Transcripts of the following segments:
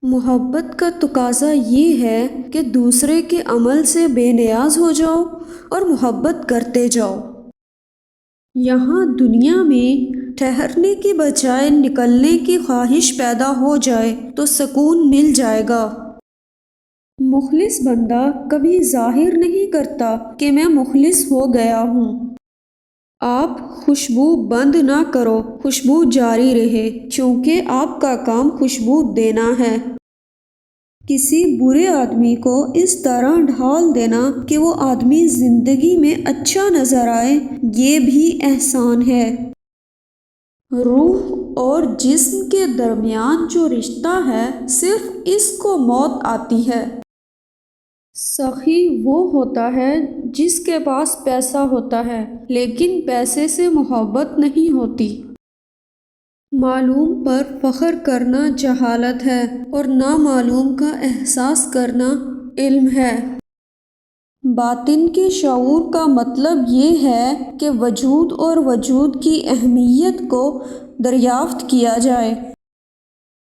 محبت کا تقاضا یہ ہے کہ دوسرے کے عمل سے بے نیاز ہو جاؤ اور محبت کرتے جاؤ۔ یہاں دنیا میں ٹھہرنے کی بجائے نکلنے کی خواہش پیدا ہو جائے تو سکون مل جائے گا۔ مخلص بندہ کبھی ظاہر نہیں کرتا کہ میں مخلص ہو گیا ہوں۔ آپ خوشبو بند نہ کرو، خوشبو جاری رہے، کیونکہ آپ کا کام خوشبو دینا ہے۔ کسی برے آدمی کو اس طرح ڈھال دینا کہ وہ آدمی زندگی میں اچھا نظر آئے، یہ بھی احسان ہے۔ روح اور جسم کے درمیان جو رشتہ ہے، صرف اس کو موت آتی ہے۔ سخی وہ ہوتا ہے جس کے پاس پیسہ ہوتا ہے لیکن پیسے سے محبت نہیں ہوتی۔ معلوم پر فخر کرنا جہالت ہے اور نامعلوم کا احساس کرنا علم ہے۔ باطن کے شعور کا مطلب یہ ہے کہ وجود اور وجود کی اہمیت کو دریافت کیا جائے۔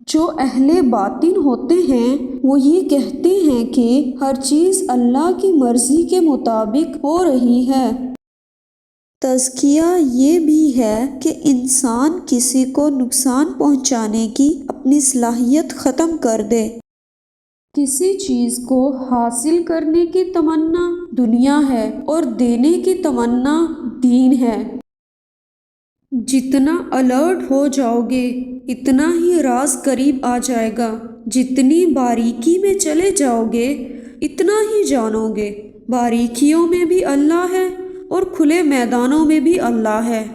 جو اہل باطن ہوتے ہیں وہ یہ کہتے ہیں کہ ہر چیز اللہ کی مرضی کے مطابق ہو رہی ہے۔ تزکیہ یہ بھی ہے کہ انسان کسی کو نقصان پہنچانے کی اپنی صلاحیت ختم کر دے۔ کسی چیز کو حاصل کرنے کی تمنا دنیا ہے اور دینے کی تمنا دین ہے۔ جتنا الرٹ ہو جاؤ گے اتنا ہی راز قریب آ جائے گا، جتنی باریکی میں چلے جاؤ گے اتنا ہی جانو گے۔ باریکیوں میں بھی اللہ ہے اور کھلے میدانوں میں بھی اللہ ہے۔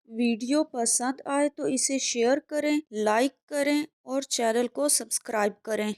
ویڈیو پسند آئے تو اسے شیئر کریں، لائک کریں اور چینل کو سبسکرائب کریں۔